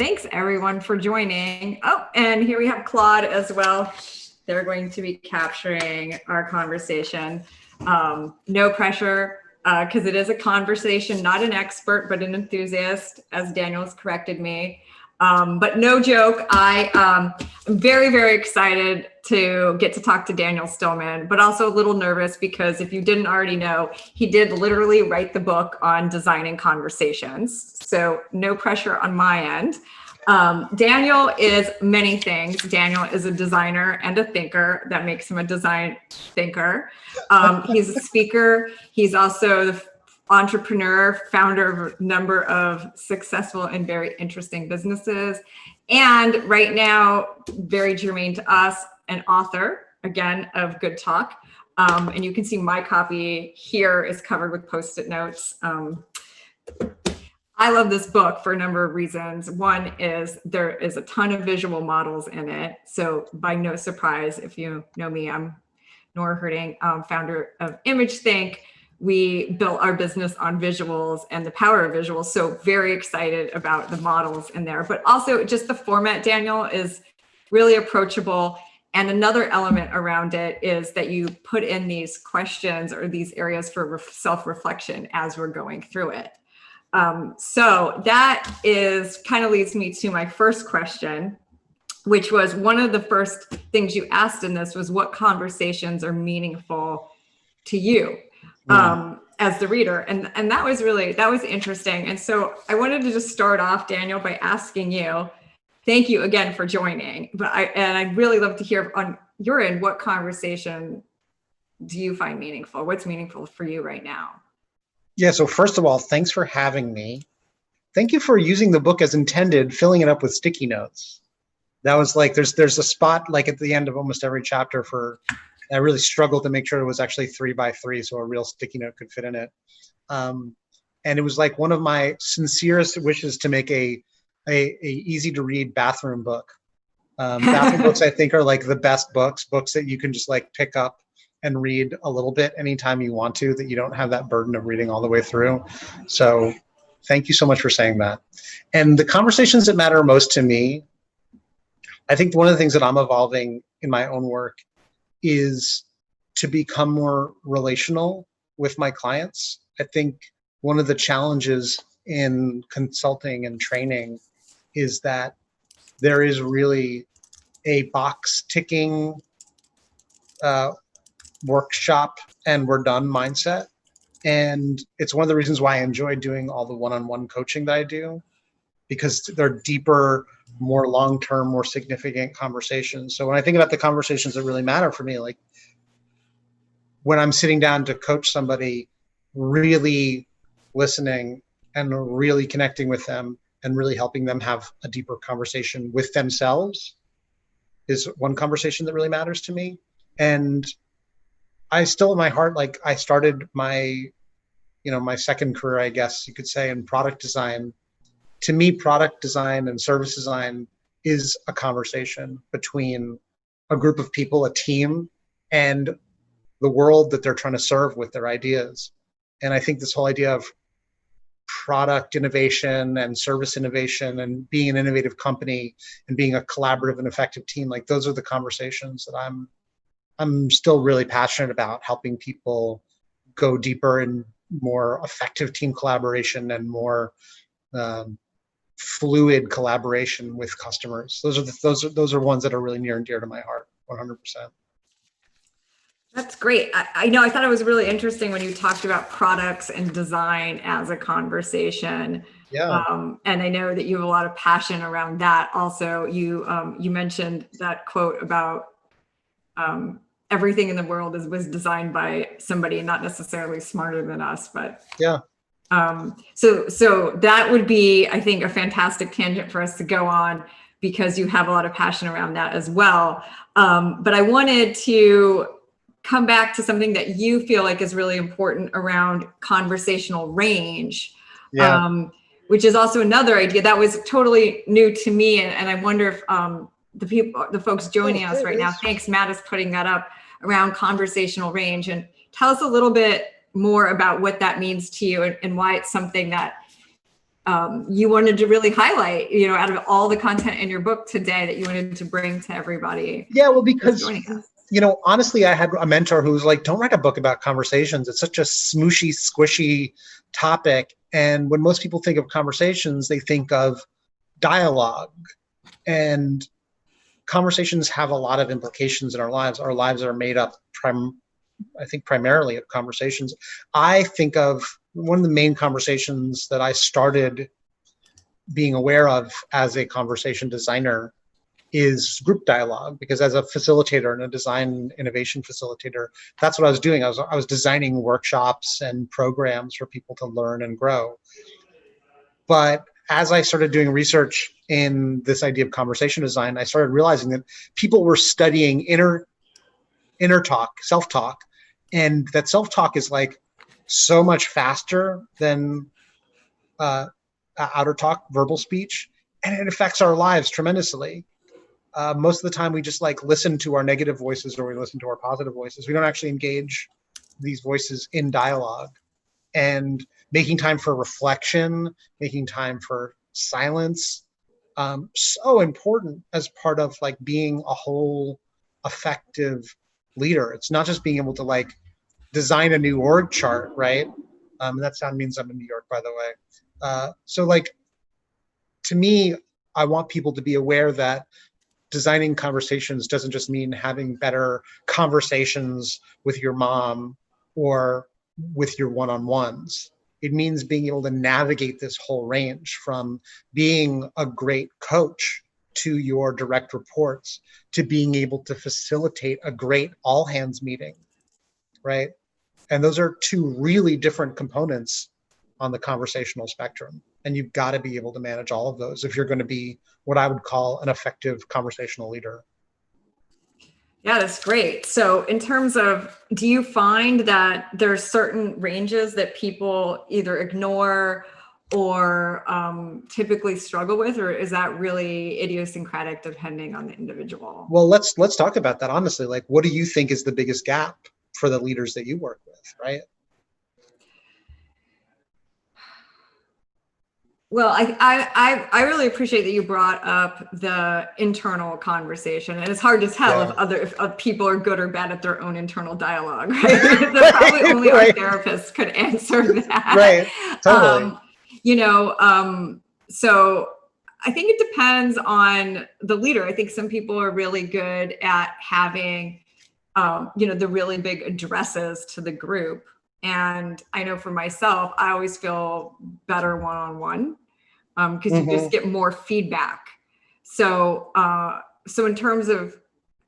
Thanks everyone for joining. Oh, and here we have Claude as well. They're going to be capturing our conversation. No pressure, because it is a conversation, not an expert, but an enthusiast, as Daniel's corrected me. But no joke, I'm very, very excited to get to talk to Daniel Stillman, but also a little nervous because if you didn't already know, he did literally write the book on designing conversations. So no pressure on my end. Daniel is many things. Daniel is a designer and a thinker. That makes him a design thinker. He's a speaker. He's also the entrepreneur, founder of a number of successful and very interesting businesses. And right now, very germane to us, an author, again, of Good Talk. And you can see my copy here is covered with Post-it notes. I love this book for a number of reasons. One is there is a ton of visual models in it. So by no surprise, if you know me, I'm Nora Herting, founder of ImageThink. We built our business on visuals and the power of visuals. So very excited about the models in there, but also just the format, Daniel, is really approachable. And another element around it is that you put in these questions or these areas for self-reflection as we're going through it. So that is kind of leads me to my first question, which was one of the first things you asked in this was what conversations are meaningful to you? As the reader. And that was interesting. And so I wanted to just start off, Daniel, by asking you, thank you again for joining. But I'd really love to hear on your end, what conversation do you find meaningful? What's meaningful for you right now? Yeah, so first of all, thanks for having me. Thank you for using the book as intended, filling it up with sticky notes. That was like, there's a spot like at the end of almost every chapter for, I really struggled to make sure it was actually 3 by 3 so a real sticky note could fit in it. And it was like one of my sincerest wishes to make a easy to read bathroom book. Bathroom books I think are like the best books that you can just like pick up and read a little bit anytime you want to, that you don't have that burden of reading all the way through. So thank you so much for saying that. And the conversations that matter most to me, I think one of the things that I'm evolving in my own work is to become more relational with my clients. I think one of the challenges in consulting and training is that there is really a box ticking workshop and we're done mindset. And it's one of the reasons why I enjoy doing all the one-on-one coaching that I do, because they're deeper, more long-term, more significant conversations. So when I think about the conversations that really matter for me, like when I'm sitting down to coach somebody, really listening and really connecting with them and really helping them have a deeper conversation with themselves is one conversation that really matters to me. And I still in my heart, like I started my, my second career, I guess you could say, in product design. To me, product design and service design is a conversation between a group of people, a team, and the world that they're trying to serve with their ideas. And I think this whole idea of product innovation and service innovation and being an innovative company and being a collaborative and effective team, like those are the conversations that I'm still really passionate about, helping people go deeper in more effective team collaboration and more fluid collaboration with customers. Those are ones that are really near and dear to my heart, 100%. That's great. I know, I thought it was really interesting when you talked about products and design as a conversation. Yeah. And I know that you have a lot of passion around that. Also, you mentioned that quote about everything in the world was designed by somebody not necessarily smarter than us, but yeah. So that would be, I think, a fantastic tangent for us to go on because you have a lot of passion around that as well. But I wanted to come back to something that you feel like is really important around conversational range, which is also another idea that was totally new to me. And I wonder if the folks joining us right now, thanks, Matt is putting that up, around conversational range. And tell us a little bit more about what that means to you and why it's something that you wanted to really highlight, out of all the content in your book today that you wanted to bring to everybody? Yeah, well, because, joining us? honestly, I had a mentor who was like, don't write a book about conversations. It's such a smooshy, squishy topic. And when most people think of conversations, they think of dialogue. And conversations have a lot of implications in our lives. Our lives are made up, I think, primarily of conversations. I think of one of the main conversations that I started being aware of as a conversation designer is group dialogue, because as a facilitator and a design innovation facilitator, that's what I was doing. I was designing workshops and programs for people to learn and grow. But as I started doing research in this idea of conversation design, I started realizing that people were studying inner talk, self-talk, and that self-talk is like so much faster than outer talk, verbal speech, and it affects our lives tremendously. Most of the time we just like listen to our negative voices or we listen to our positive voices. We don't actually engage these voices in dialogue. And making time for reflection, making time for silence, so important as part of like being a whole effective leader. It's not just being able to like design a new org chart, right? That sound means I'm in New York, by the way. So like, to me, I want people to be aware that designing conversations doesn't just mean having better conversations with your mom or with your one-on-ones. It means being able to navigate this whole range from being a great coach to your direct reports to being able to facilitate a great all hands meeting, right? And those are two really different components on the conversational spectrum. And you've got to be able to manage all of those if you're going to be what I would call an effective conversational leader. Yeah, that's great. So in terms of, do you find that there's certain ranges that people either ignore or typically struggle with, or is that really idiosyncratic depending on the individual? Well, let's talk about that honestly. Like, what do you think is the biggest gap for the leaders that you work with, right? Well, I really appreciate that you brought up the internal conversation, and it's hard to tell if people are good or bad at their own internal dialogue, right? That probably only our therapists could answer that, right? Totally. So I think it depends on the leader. I think some people are really good at having, the really big addresses to the group. And I know for myself, I always feel better one-on-one because you just get more feedback. So in terms of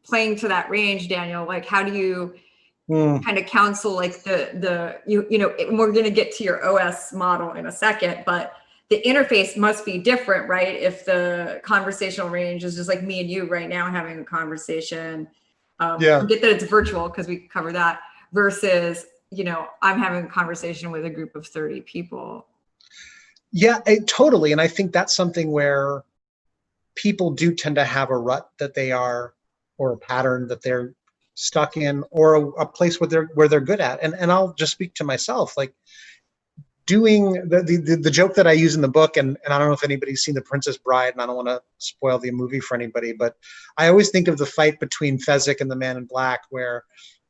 playing to that range, Daniel, like how do you kind of counsel like we're going to get to your OS model in a second, but the interface must be different, right? If the conversational range is just like me and you right now having a conversation, forget that it's virtual because we cover that, versus I'm having a conversation with a group of 30 people. Yeah, totally. And I think that's something where people do tend to have a rut that they are, or a pattern that they're stuck in, or a place where they're good at. And I'll just speak to myself, like doing the joke that I use in the book, and I don't know if anybody's seen The Princess Bride, and I don't want to spoil the movie for anybody, but I always think of the fight between Fezzik and the Man in Black, where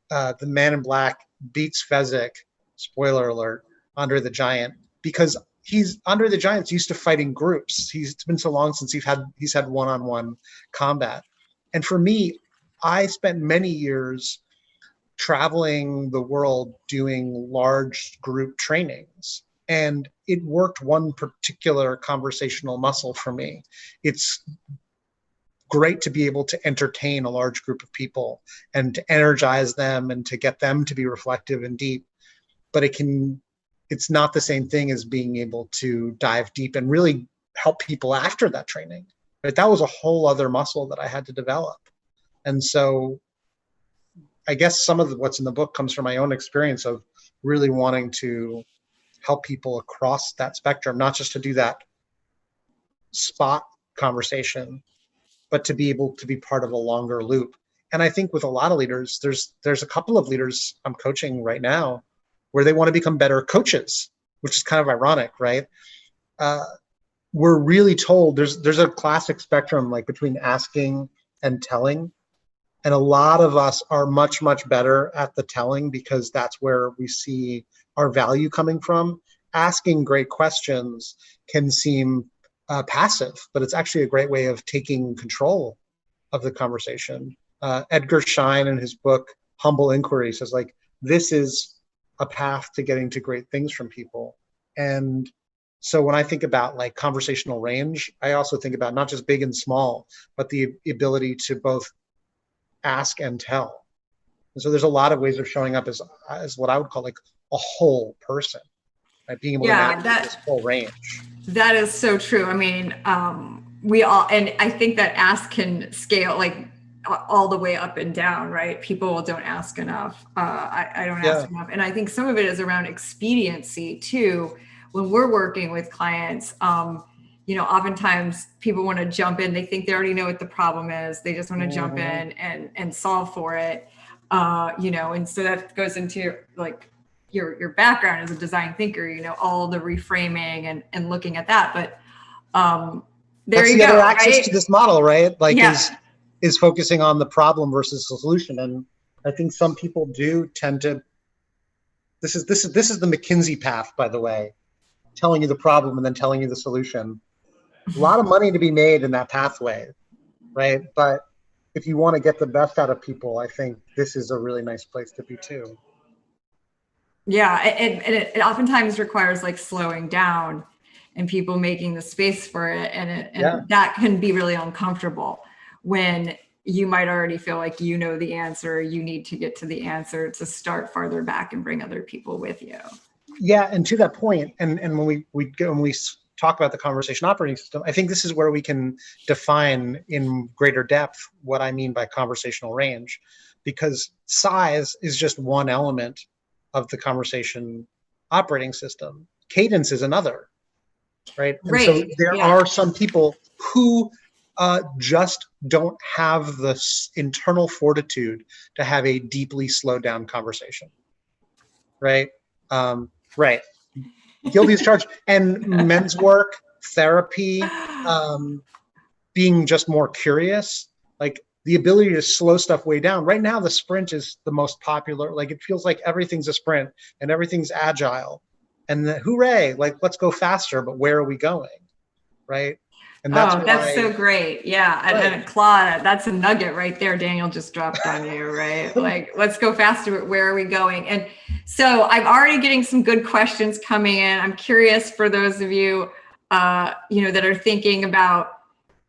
the Man in Black beats Fezzik, spoiler alert, Andre the Giant, because Andre the Giant's used to fighting groups. It's been so long since he's had one-on-one combat. And for me, I spent many years traveling the world doing large group trainings, and it worked one particular conversational muscle for me. It's great to be able to entertain a large group of people and to energize them and to get them to be reflective and deep, but it's not the same thing as being able to dive deep and really help people after that training. But that was a whole other muscle that I had to develop. And so I guess some of what's in the book comes from my own experience of really wanting to help people across that spectrum, not just to do that spot conversation, but to be able to be part of a longer loop. And I think with a lot of leaders, there's a couple of leaders I'm coaching right now where they want to become better coaches, which is kind of ironic, right? we're really told there's a classic spectrum like between asking and telling. And a lot of us are much, much better at the telling because that's where we see our value coming from. Asking great questions can seem passive, but it's actually a great way of taking control of the conversation. Edgar Schein in his book, Humble Inquiry says like, this is a path to getting to great things from people. And so when I think about like conversational range, I also think about not just big and small, but the ability to both ask and tell. And so there's a lot of ways of showing up as what I would call like a whole person, right? Being able to navigate this whole range. That is so true. I mean, we all, and I think that ask can scale like all the way up and down, right? People don't ask enough. I don't ask enough. And I think some of it is around expediency too. When we're working with clients, oftentimes people want to jump in. They think they already know what the problem is. They just want to jump in and solve for it. And so that goes into like your background as a design thinker, all the reframing and looking at that. But there that's you the go. Other access right? to this model, right? Like is focusing on the problem versus the solution. And I think some people do tend to. This is the McKinsey path, by the way. Telling you the problem and then telling you the solution. A lot of money to be made in that pathway, right? But if you want to get the best out of people, I think this is a really nice place to be too. Yeah, and it oftentimes requires like slowing down and people making the space for it. And that can be really uncomfortable when you might already feel like you know the answer, you need to get to the answer to start farther back and bring other people with you. Yeah, and to that point, and when we talk about the conversation operating system, I think this is where we can define in greater depth what I mean by conversational range, because size is just one element of the conversation operating system. Cadence is another, right? And so there are some people who just don't have the internal fortitude to have a deeply slowed down conversation, right? Right. Guilty as charged. And men's work, therapy, being just more curious, like the ability to slow stuff way down. Right now, the sprint is the most popular. Like it feels like everything's a sprint and everything's agile. And hooray, like let's go faster, but where are we going? Right. And that's so great. Yeah. And Claude, that's a nugget right there. Daniel just dropped on you, right? Like, let's go faster, but where are we going? And so I'm already getting some good questions coming in. I'm curious for those of you, that are thinking about,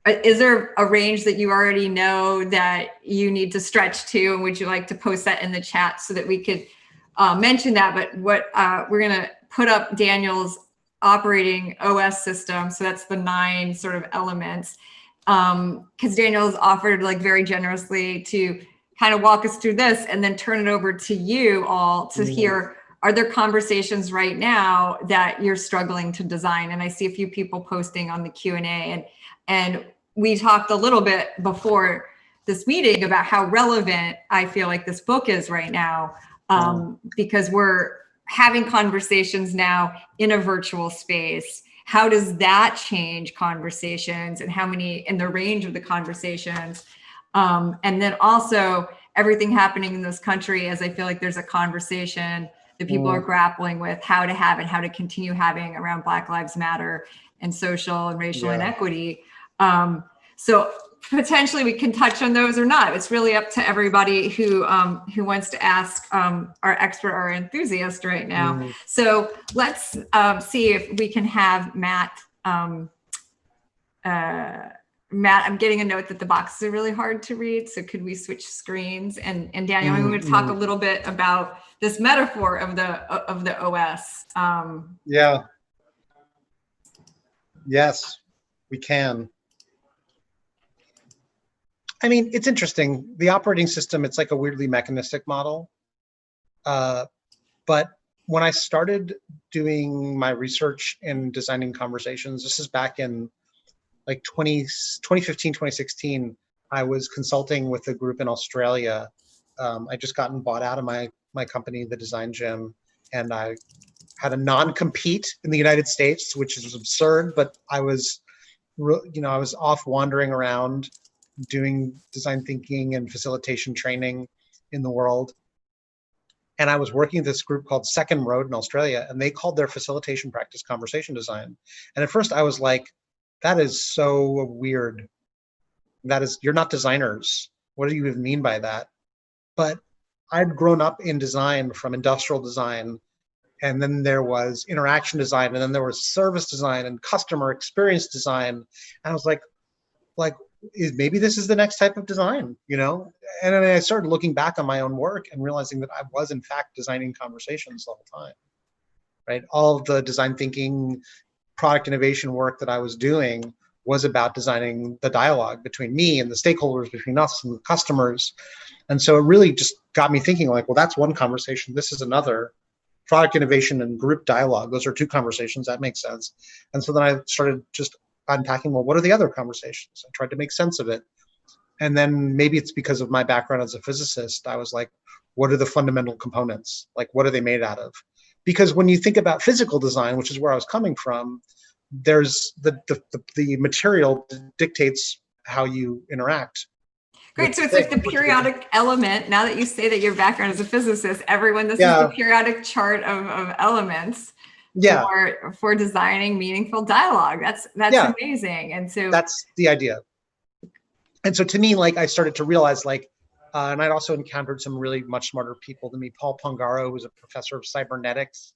is there a range that you already know that you need to stretch to? And would you like to post that in the chat so that we could mention that? But what we're going to put up Daniel's operating OS system. So that's the 9 sort of elements. Because Daniel has offered like very generously to kind of walk us through this and then turn it over to you all to hear, are there conversations right now that you're struggling to design? And I see a few people posting on the Q&A and we talked a little bit before this meeting about how relevant I feel like this book is right now, because we're having conversations now in a virtual space. How does that change conversations and how many in the range of the conversations? And then also everything happening in this country, as I feel like there's a conversation that people are grappling with how to have and how to continue having around Black Lives Matter and social and racial inequity. So potentially we can touch on those or not. It's really up to everybody who wants to ask our expert or enthusiast right now. So let's see if we can have Matt. Matt, I'm getting a note that the boxes are really hard to read. So could we switch screens? And Daniel, I'm going to talk a little bit about this metaphor of the OS. Yes, we can. I mean, it's interesting. The operating system, it's like a weirdly mechanistic model. But when I started doing my research in designing conversations, this is back in like 2015, 2016, I was consulting with a group in Australia. I just gotten bought out of my company, the Design Gym, and I had a non-compete in the United States, which is absurd, but I was, I was off wandering around doing design thinking and facilitation training in the world. And I was working with this group called Second Road in Australia, and they called their facilitation practice conversation design. And at first I was like, that is so weird. That is, you're not designers. What do you even mean by that? But I'd grown up in design from industrial design, and then there was interaction design, and then there was service design and customer experience design. And I was like, maybe this is the next type of design, you know? And then I started looking back on my own work and realizing that I was in fact designing conversations the whole time, right? All of the design thinking, product innovation work that I was doing was about designing the dialogue between me and the stakeholders, between us and the customers. And so it really just got me thinking like, well, that's one conversation. This is another. Product innovation and group dialogue, those are two conversations. That makes sense. And so then I started just unpacking, well, what are the other conversations? I tried to make sense of it. And then maybe it's because of my background as a physicist, I was like, what are the fundamental components? Like, what are they made out of? Because when you think about physical design, which is where I was coming from, there's the material dictates how you interact. Great. So it's like the periodic element. Now that you say that your background is a physicist, everyone, this is the periodic chart of elements for designing meaningful dialogue. That's amazing. And so that's the idea. And so to me, like, I started to realize, like, and I'd also encountered some really much smarter people than me. Paul Pongaro, who's a professor of cybernetics,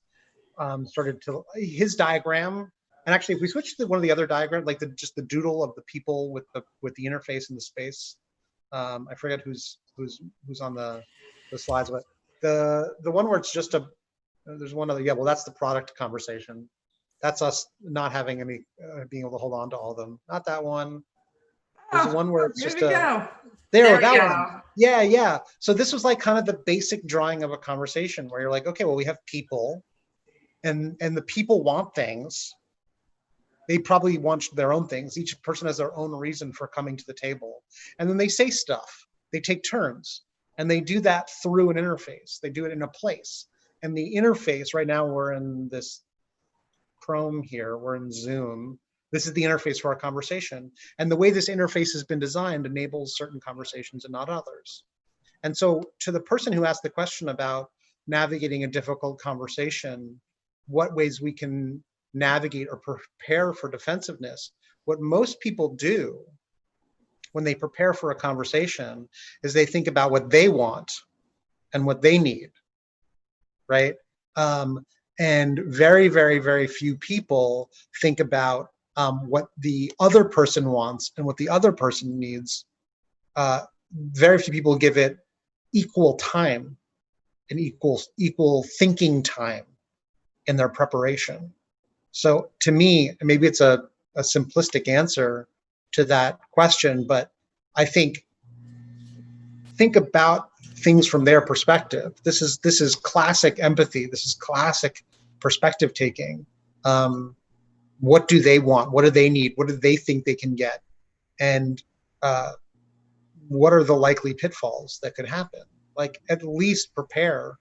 started to, his diagram, and actually if we switch to one of the other diagrams, like just the doodle of the people with the interface and the space, I forget who's on the slides, but the one where it's just there's one other, well, that's the product conversation. That's us not having any, being able to hold on to all of them. Not that one. There's one where it's just that one. Yeah. So this was like kind of the basic drawing of a conversation where you're like, okay, well, we have people and the people want things. They probably want their own things. Each person has their own reason for coming to the table. And then they say stuff. They take turns. And they do that through an interface. They do it in a place. And the interface, right now we're in this Chrome here. We're in Zoom. This is the interface for our conversation. And the way this interface has been designed enables certain conversations and not others. And so to the person who asked the question about navigating a difficult conversation, what ways we can navigate or prepare for defensiveness, what most people do when they prepare for a conversation is they think about what they want and what they need, right? And very, very, very few people think about what the other person wants and what the other person needs. Very few people give it equal time and equal thinking time in their preparation. So to me, maybe it's a simplistic answer to that question, but I think about things from their perspective. This is classic empathy. This is classic perspective taking. What do they want? What do they need? What do they think they can get? And what are the likely pitfalls that could happen? Like, at least prepare.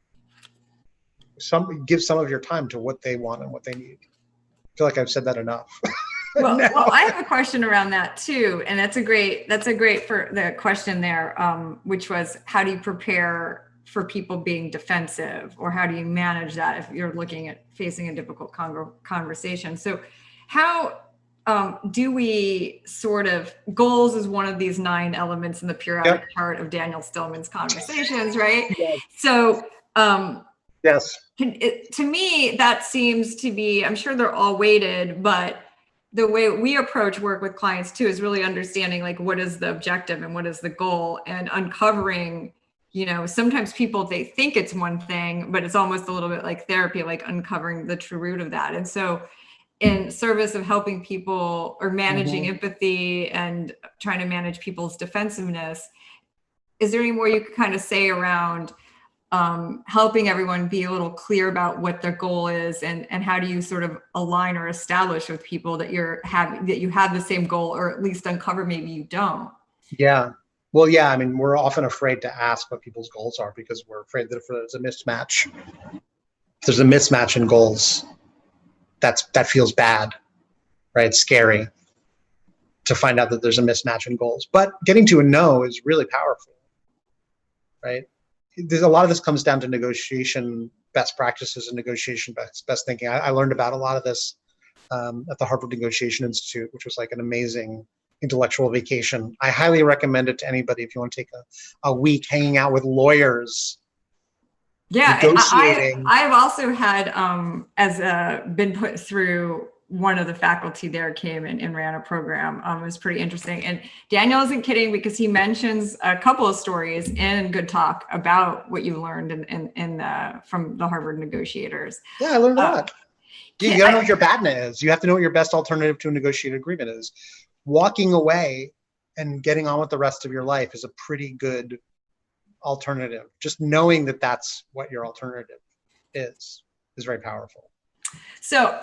Give some of your time to what they want and what they need. I feel like I've said that enough. Well, I have a question around that too, and that's a great for the question there, which was, how do you prepare for people being defensive, or how do you manage that if you're looking at facing a difficult conversation? So, how do we sort of, goals is one of these 9 elements in the periodic chart of Daniel Stillman's conversations, right? Yes. So, yes. To me, that seems to be, I'm sure they're all weighted, but the way we approach work with clients too is really understanding, like, what is the objective and what is the goal, and uncovering, sometimes people, they think it's one thing, but it's almost a little bit like therapy, like uncovering the true root of that. And so in service of helping people or managing empathy and trying to manage people's defensiveness, is there any more you could kind of say around helping everyone be a little clear about what their goal is, and how do you sort of align or establish with people that you have the same goal, or at least uncover maybe you don't? Yeah. Well, yeah, I mean, we're often afraid to ask what people's goals are because we're afraid that if there's a mismatch, If there's a mismatch in goals, that feels bad, right? It's scary to find out that there's a mismatch in goals. But getting to a no is really powerful, right? There's a lot of this comes down to negotiation best practices and negotiation best thinking. I learned about a lot of this at the Harvard Negotiation Institute, which was like an amazing intellectual vacation. I highly recommend it to anybody if you want to take a week hanging out with lawyers. Yeah, negotiating. I've also had been put through. One of the faculty there came and ran a program. It was pretty interesting. And Daniel isn't kidding, because he mentions a couple of stories in Good Talk about what you learned from the Harvard negotiators. Yeah, I learned a lot. You gotta know what your BATNA is. You have to know what your best alternative to a negotiated agreement is. Walking away and getting on with the rest of your life is a pretty good alternative. Just knowing that that's what your alternative is very powerful. So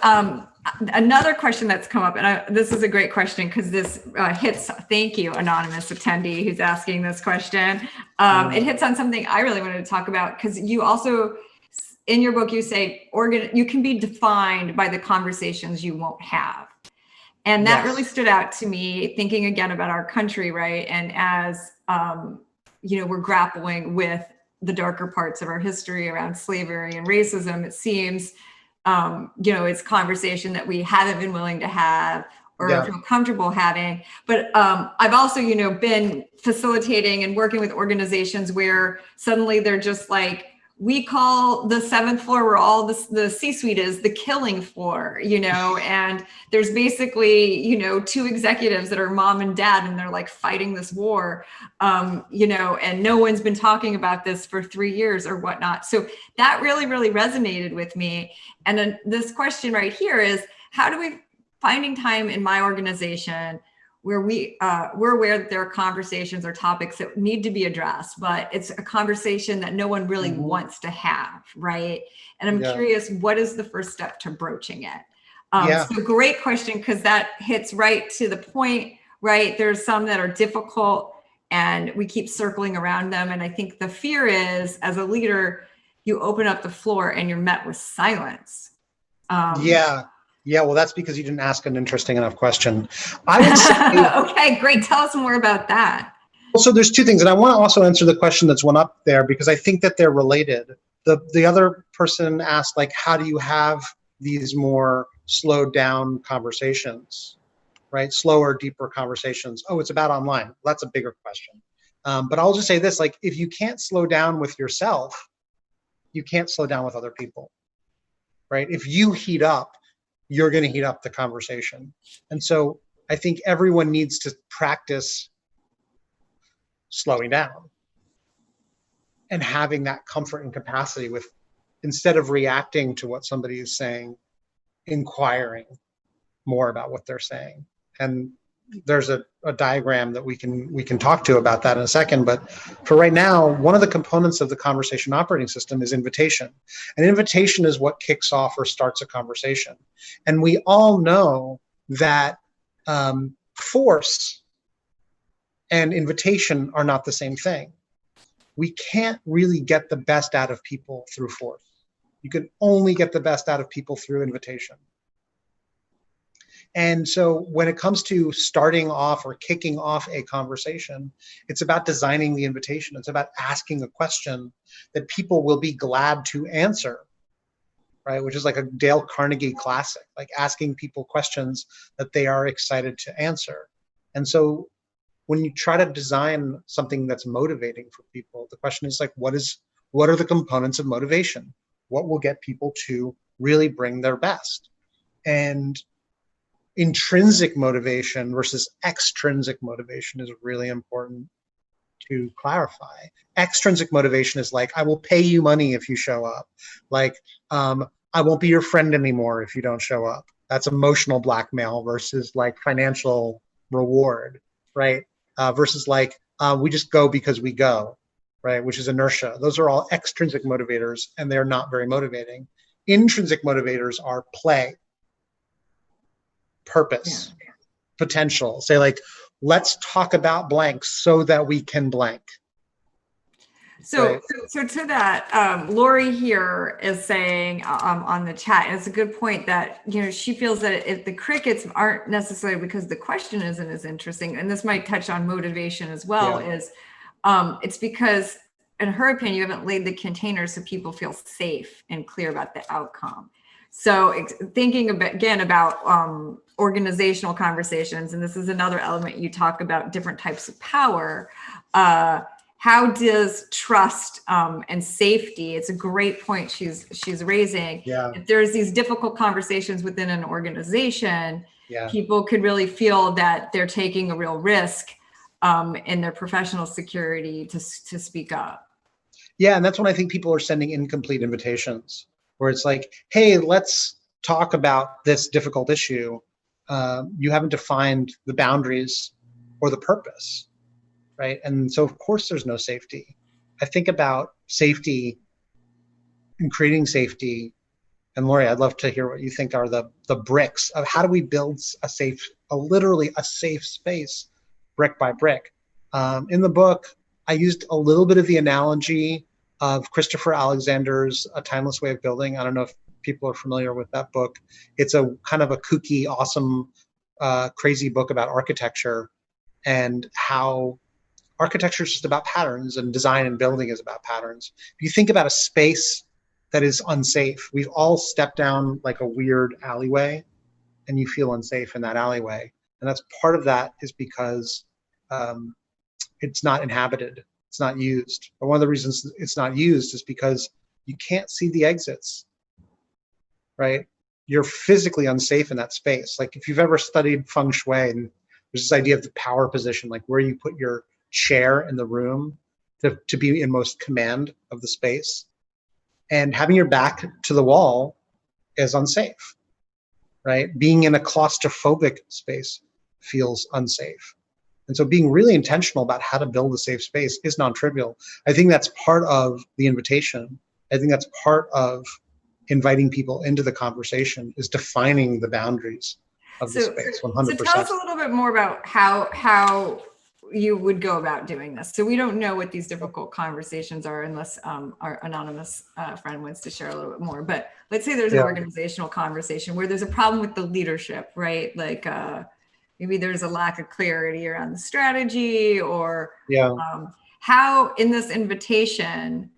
another question that's come up, and this is a great question because this hits, thank you, anonymous attendee who's asking this question. It hits on something I really wanted to talk about, because you also, in your book, you say you can be defined by the conversations you won't have. And that really stood out to me, thinking again about our country, right? And as, we're grappling with the darker parts of our history around slavery and racism, it seems, it's conversation that we haven't been willing to have or feel comfortable having. But I've also, been facilitating and working with organizations where suddenly they're just like, we call the 7th floor where all the C-suite is the killing floor, and there's basically, 2 executives that are mom and dad, and they're like fighting this war, and no one's been talking about this for 3 years or whatnot. So that really, really resonated with me. And then this question right here is, how do we finding time in my organization where we're aware that there are conversations or topics that need to be addressed, but it's a conversation that no one really wants to have, right? And I'm curious, what is the first step to broaching it? So great question, because that hits right to the point, right? There's some that are difficult and we keep circling around them. And I think the fear is, as a leader, you open up the floor and you're met with silence. Yeah, well, that's because you didn't ask an interesting enough question. I would say, okay, great. Tell us more about that. Well, so there's 2 things, and I want to also answer the question that's one up there, because I think that they're related. The other person asked, like, how do you have these more slowed down conversations, right? Slower, deeper conversations. Oh, it's about online. Well, that's a bigger question. But I'll just say this, like, if you can't slow down with yourself, you can't slow down with other people, right? If you heat up, you're going to heat up the conversation. And so I think everyone needs to practice slowing down and having that comfort and capacity with, instead of reacting to what somebody is saying, inquiring more about what they're saying. And there's a diagram that we can talk to about that in a second. But for right now, one of the components of the conversation operating system is invitation. And invitation is what kicks off or starts a conversation. And we all know that force and invitation are not the same thing. We can't really get the best out of people through force. You can only get the best out of people through invitation. And so when it comes to starting off or kicking off a conversation, it's about designing the invitation. It's about asking a question that people will be glad to answer, right? Which is like a Dale Carnegie classic, like asking people questions that they are excited to answer. And so when you try to design something that's motivating for people, the question is like, what are the components of motivation? What will get people to really bring their best? And intrinsic motivation versus extrinsic motivation is really important to clarify. Extrinsic motivation is like, I will pay you money if you show up. Like, I won't be your friend anymore if you don't show up. That's emotional blackmail versus like financial reward, right? Versus like, we just go because we go, right? Which is inertia. Those are all extrinsic motivators, and they're not very motivating. Intrinsic motivators are play, purpose, potential. Say like, let's talk about blank so that we can blank. So, Right. so to that, Lori here is saying on the chat, and it's a good point that, you know, she feels that if the crickets aren't necessarily because the question isn't as interesting, and this might touch on motivation as well, Yeah. is it's because, in her opinion, you haven't laid the container so people feel safe and clear about the outcome. So thinking again about organizational conversations, and this is another element you talk about different types of power. How does trust and safety? It's a great point she's raising. Yeah. If there's these difficult conversations within an organization, Yeah. people could really feel that they're taking a real risk in their professional security to speak up. Yeah, and that's when I think people are sending incomplete invitations, where it's like, hey, let's talk about this difficult issue. You haven't defined the boundaries or the purpose, right? And so, of course, there's no safety. I think about safety and creating safety. And Lori, I'd love to hear what you think are the bricks of how do we build literally a safe space, brick by brick. In the book, I used a little bit of the analogy of Christopher Alexander's A Timeless Way of Building. I don't know if people are familiar with that book. It's a kind of a kooky, awesome, crazy book about architecture and how architecture is just about patterns and design and building is about patterns. If you think about a space that is unsafe, we've all stepped down like a weird alleyway and you feel unsafe in that alleyway. And that's part of that is because it's not inhabited, it's not used. But one of the reasons it's not used is because you can't see the exits, right? You're physically unsafe in that space. Like if you've ever studied feng shui, and there's this idea of the power position, like where you put your chair in the room to be in most command of the space. And having your back to the wall is unsafe, right? Being in a claustrophobic space feels unsafe. And so being really intentional about how to build a safe space is non-trivial. I think that's part of the invitation. I think that's part of inviting people into the conversation is defining the boundaries of the space 100%. So tell us a little bit more about how you would go about doing this. So we don't know what these difficult conversations are unless our anonymous friend wants to share a little bit more. But let's say there's an organizational conversation where there's a problem with the leadership, right? Like maybe there's a lack of clarity around the strategy or how in this invitation,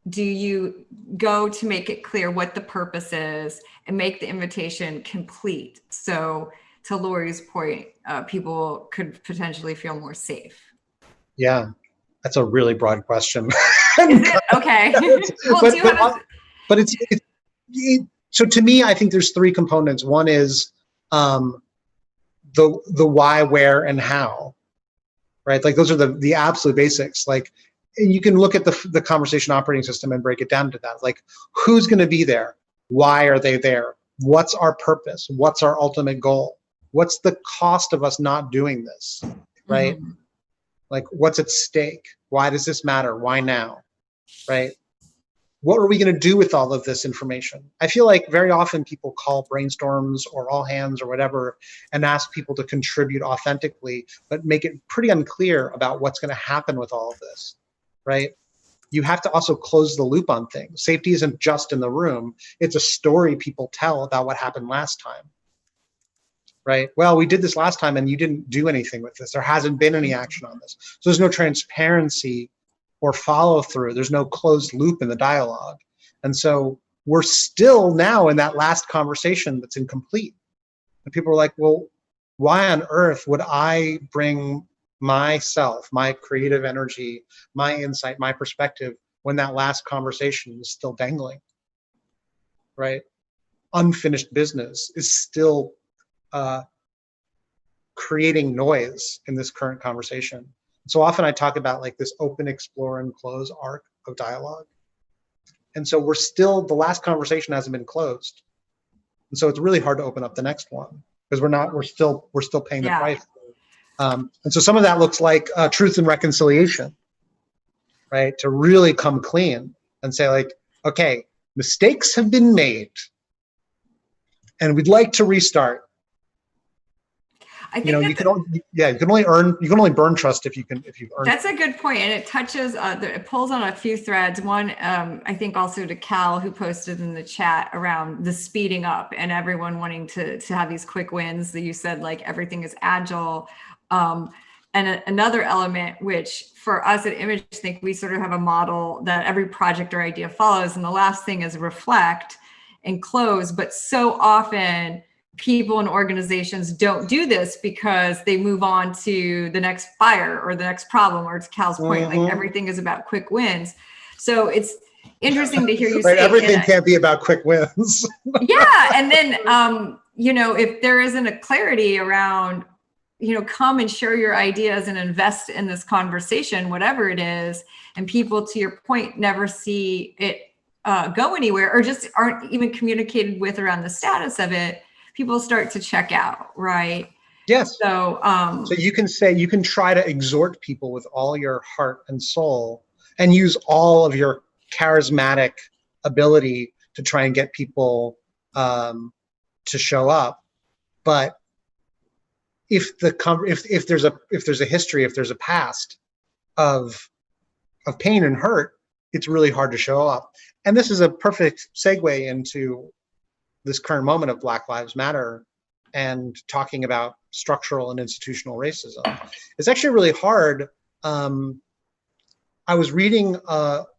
do you go to make it clear what the purpose is and make the invitation complete? So to Lori's point, people could potentially feel more safe. Yeah, that's a really broad question. Is it? Okay. But it's so to me, I think there's three components. One is the why, where, and how, right? Like those are the absolute basics. Like, and you can look at the conversation operating system and break it down to that. Like, who's going to be there? Why are they there? What's our purpose? What's our ultimate goal? What's the cost of us not doing this, right? Mm-hmm. Like, what's at stake? Why does this matter? Why now, right? What are we going to do with all of this information? I feel like very often people call brainstorms or all hands or whatever and ask people to contribute authentically, but make it pretty unclear about what's going to happen with all of this, right? You have to also close the loop on things. Safety isn't just in the room. It's a story people tell about what happened last time, right? Well, we did this last time and you didn't do anything with this. There hasn't been any action on this. So there's no transparency or follow through. There's no closed loop in the dialogue. And so we're still now in that last conversation that's incomplete. And people are like, well, why on earth would I bring myself, my creative energy, my insight, my perspective when that last conversation is still dangling, right? Unfinished business is still creating noise in this current conversation. So often I talk about like this open, explore, and close arc of dialogue. And so the last conversation hasn't been closed. And so it's really hard to open up the next one because we're still paying the price. And so some of that looks like truth and reconciliation, right? To really come clean and say like, okay, mistakes have been made and we'd like to restart. I think You know, you can only, yeah, you can only burn trust if you've earned. That's a good point, and it touches, it pulls on a few threads. One, I think also to Cal, who posted in the chat around the speeding up and everyone wanting to have these quick wins. That you said like everything is agile, and another element which for us at ImageThink, we sort of have a model that every project or idea follows, and the last thing is reflect and close. But so often people and organizations don't do this because they move on to the next fire or the next problem, or to Cal's point, like everything is about quick wins. So it's interesting to hear you right, say everything can't be about quick wins. yeah. And then, you know, if there isn't a clarity around, you know, come and share your ideas and invest in this conversation, whatever it is, and people, to your point, never see it go anywhere, or just aren't even communicated with around the status of it, people start to check out, right? Yes. So, so you can try to exhort people with all your heart and soul and use all of your charismatic ability to try and get people to show up. But if there's a history, if there's a past of pain and hurt, it's really hard to show up. And this is a perfect segue into this current moment of Black Lives Matter and talking about structural and institutional racism. It's actually really hard. I was reading there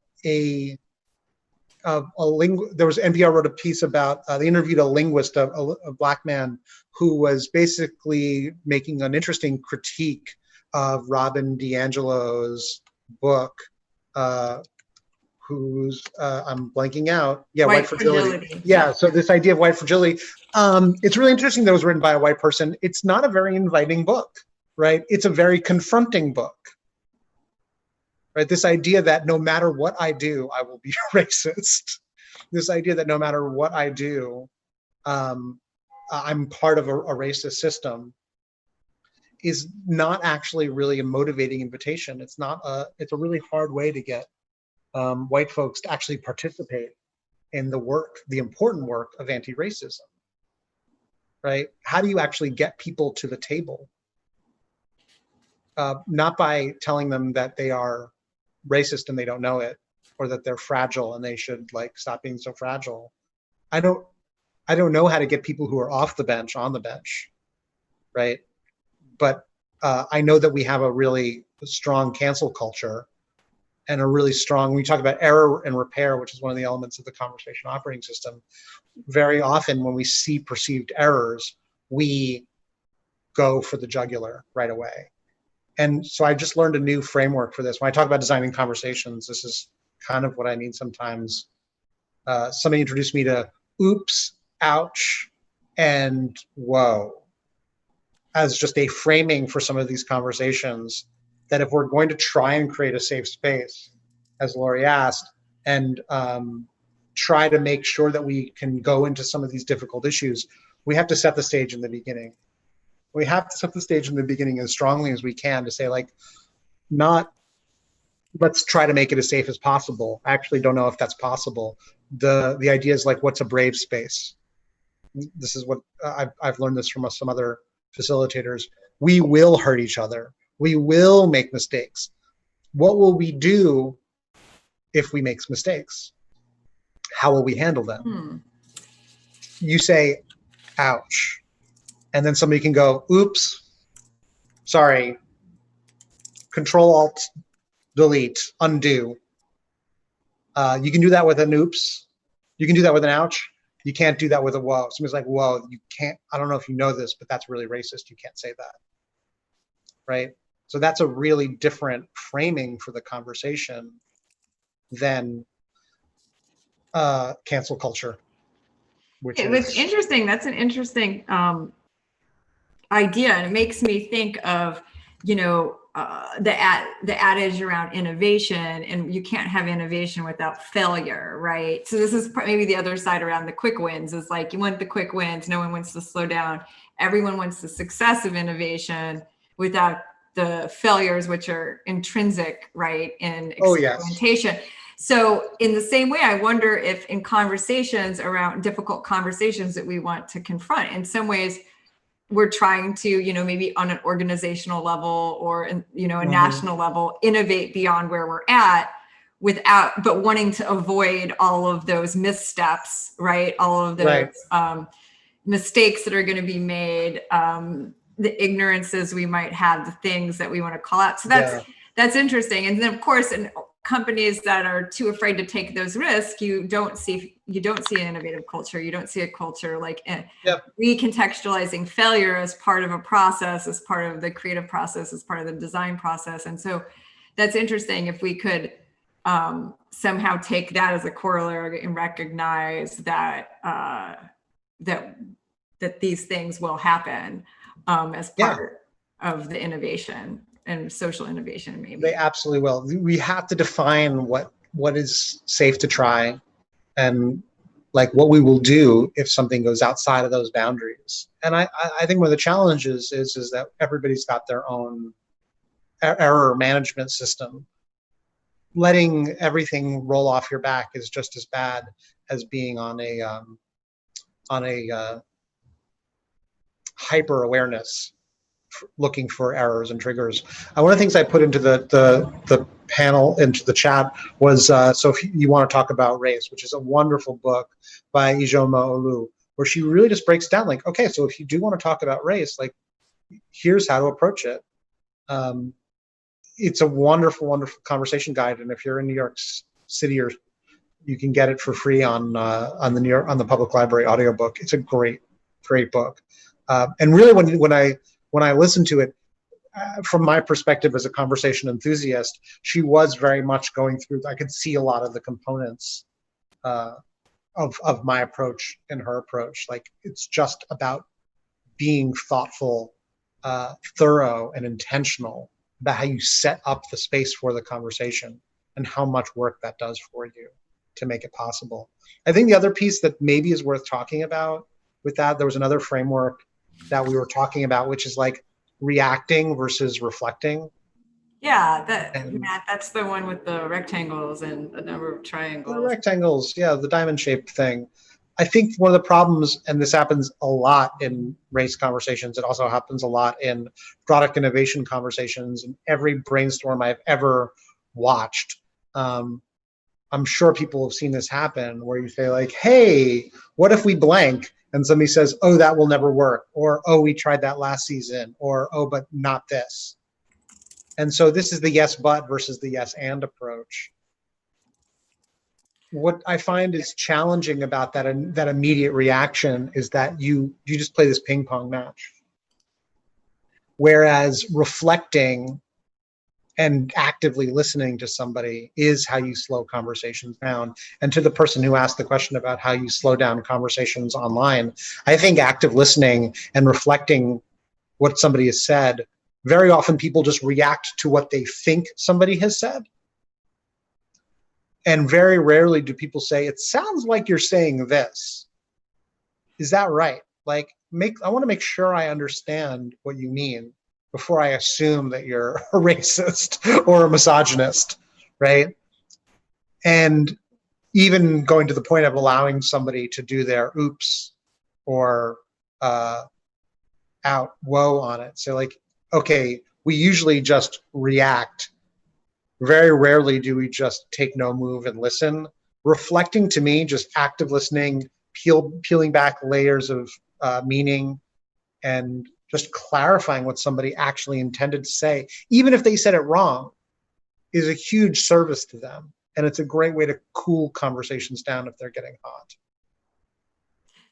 was NPR wrote a piece about, they interviewed a linguist, a Black man, who was basically making an interesting critique of Robin DiAngelo's book, who's I'm blanking out. Yeah, white fragility. Yeah, so this idea of white fragility, it's really interesting that it was written by a white person. It's not a very inviting book, right? It's a very confronting book, right? This idea that no matter what I do, I will be racist. This idea that no matter what I do, I'm part of a racist system is not actually really a motivating invitation. It's a really hard way to get white folks to actually participate in the important work of anti-racism, right? How do you actually get people to the table? Not by telling them that they are racist and they don't know it, or that they're fragile and they should like stop being so fragile. I don't know how to get people who are off the bench on the bench, right? But I know that we have a really strong cancel culture and a really strong, when we talk about error and repair, which is one of the elements of the conversation operating system, very often when we see perceived errors, we go for the jugular right away. And so I just learned a new framework for this. When I talk about designing conversations, this is kind of what I mean sometimes. Somebody introduced me to oops, ouch, and whoa as just a framing for some of these conversations, that if we're going to try and create a safe space, as Lori asked, and try to make sure that we can go into some of these difficult issues, we have to set the stage in the beginning. We have to set the stage in the beginning as strongly as we can to say, like, not let's try to make it as safe as possible. I actually don't know if that's possible. The idea is like, what's a brave space? This is what I've learned this from some other facilitators. We will hurt each other. We will make mistakes. What will we do if we make mistakes? How will we handle them? You say, ouch. And then somebody can go, oops, sorry, Control Alt Delete, undo. You can do that with an oops. You can do that with an ouch. You can't do that with a whoa. Somebody's like, whoa, you can't, I don't know if you know this, but that's really racist. You can't say that, right? So that's a really different framing for the conversation than cancel culture. It's interesting. That's an interesting idea. And it makes me think of, you know, the adage around innovation, and you can't have innovation without failure, right? So this is maybe the other side around the quick wins, is like, you want the quick wins. No one wants to slow down. Everyone wants the success of innovation without the failures, which are intrinsic, right, in experimentation. Oh, yes. So in the same way, I wonder if in conversations around difficult conversations that we want to confront, in some ways, we're trying to, maybe on an organizational level or, a Mhm. national level, innovate beyond where we're at but wanting to avoid all of those missteps, right? All of those mistakes that are going to be made, the ignorances we might have, the things that we want to call out. So that's interesting. And then of course, in companies that are too afraid to take those risks, you don't see an innovative culture. You don't see a culture like recontextualizing failure as part of a process, as part of the creative process, as part of the design process. And so that's interesting if we could somehow take that as a corollary and recognize that that these things will happen as part of the innovation and social innovation. Maybe they absolutely will. We have to define what is safe to try, and like what we will do if something goes outside of those boundaries. And I think one of the challenges is that everybody's got their own error management system. Letting everything roll off your back is just as bad as being on a hyper awareness, looking for errors and triggers. One of the things I put into the panel, into the chat, was so if you want to talk about race, which is a wonderful book by Ijeoma Olu, where she really just breaks down like, okay, so if you do want to talk about race, like here's how to approach it. It's a wonderful, wonderful conversation guide, and if you're in New York City, or you can get it for free on the Public Library audiobook. It's a great book. And really, when I listened to it, from my perspective as a conversation enthusiast, she was very much going through. I could see a lot of the components of my approach and her approach. Like, it's just about being thoughtful, thorough, and intentional about how you set up the space for the conversation and how much work that does for you to make it possible. I think the other piece that maybe is worth talking about with that, there was another framework that we were talking about, which is like reacting versus reflecting. Yeah, Matt, that's the one with the rectangles and a number of triangles. The rectangles, the diamond shaped thing. I think one of the problems, and this happens a lot in race conversations, it also happens a lot in product innovation conversations, and every brainstorm I've ever watched, I'm sure people have seen this happen, where you say like, hey, what if we blank? And somebody says, oh, that will never work. Or, oh, we tried that last season. Or, oh, but not this. And so this is the yes, but versus the yes, and approach. What I find is challenging about that immediate reaction is that you just play this ping pong match. Whereas reflecting and actively listening to somebody is how you slow conversations down. And to the person who asked the question about how you slow down conversations online, I think active listening and reflecting what somebody has said, very often people just react to what they think somebody has said. And very rarely do people say, it sounds like you're saying this. Is that right? Like, I want to make sure I understand what you mean before I assume that you're a racist or a misogynist, right? And even going to the point of allowing somebody to do their oops or out whoa on it. So like, okay, we usually just react. Very rarely do we just take no move and listen. Reflecting, to me, just active listening, peeling back layers of meaning, and just clarifying what somebody actually intended to say, even if they said it wrong, is a huge service to them. And it's a great way to cool conversations down if they're getting hot.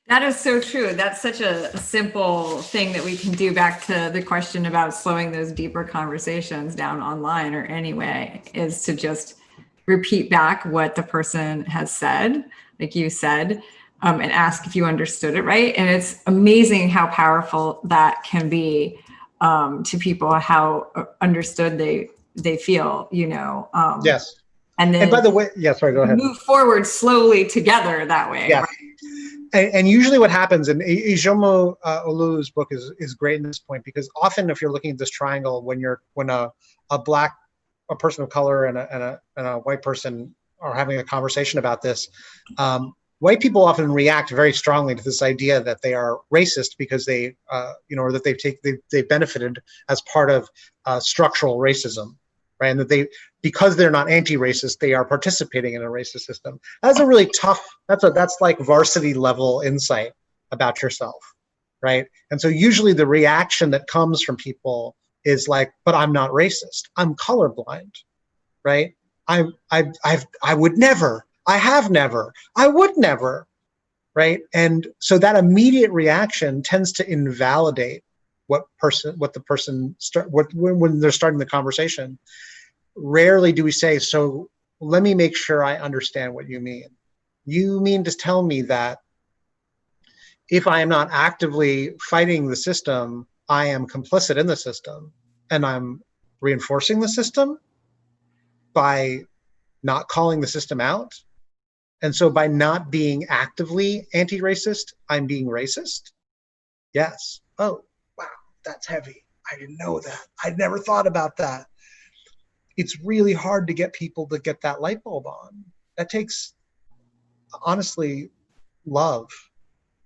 That is so true. That's such a simple thing that we can do. Back to the question about slowing those deeper conversations down online or anyway, is to just repeat back what the person has said, like you said, and ask if you understood it right. And it's amazing how powerful that can be to people, how understood they feel, Yes. And then, and by the way, sorry, go ahead. Move forward slowly together that way. Yeah. Right? And usually what happens, and Ijeoma Olu's book is great in this point, because often if you're looking at this triangle, when a person of color and a white person are having a conversation about this, white people often react very strongly to this idea that they are racist because they, or that they've benefited as part of structural racism, right? And that because they're not anti-racist, they are participating in a racist system. That's a really tough. That's like varsity level insight about yourself, right? And so usually the reaction that comes from people is like, "But I'm not racist. I'm colorblind, right? I would never. I have never. I would never." Right? And so that immediate reaction tends to invalidate when they're starting the conversation. Rarely do we say, "So let me make sure I understand what you mean. You mean to tell me that if I am not actively fighting the system, I am complicit in the system, and I'm reinforcing the system by not calling the system out? And so by not being actively anti-racist, I'm being racist?" Yes. Oh, wow, that's heavy. I didn't know that. I'd never thought about that. It's really hard to get people to get that light bulb on. That takes, honestly, love,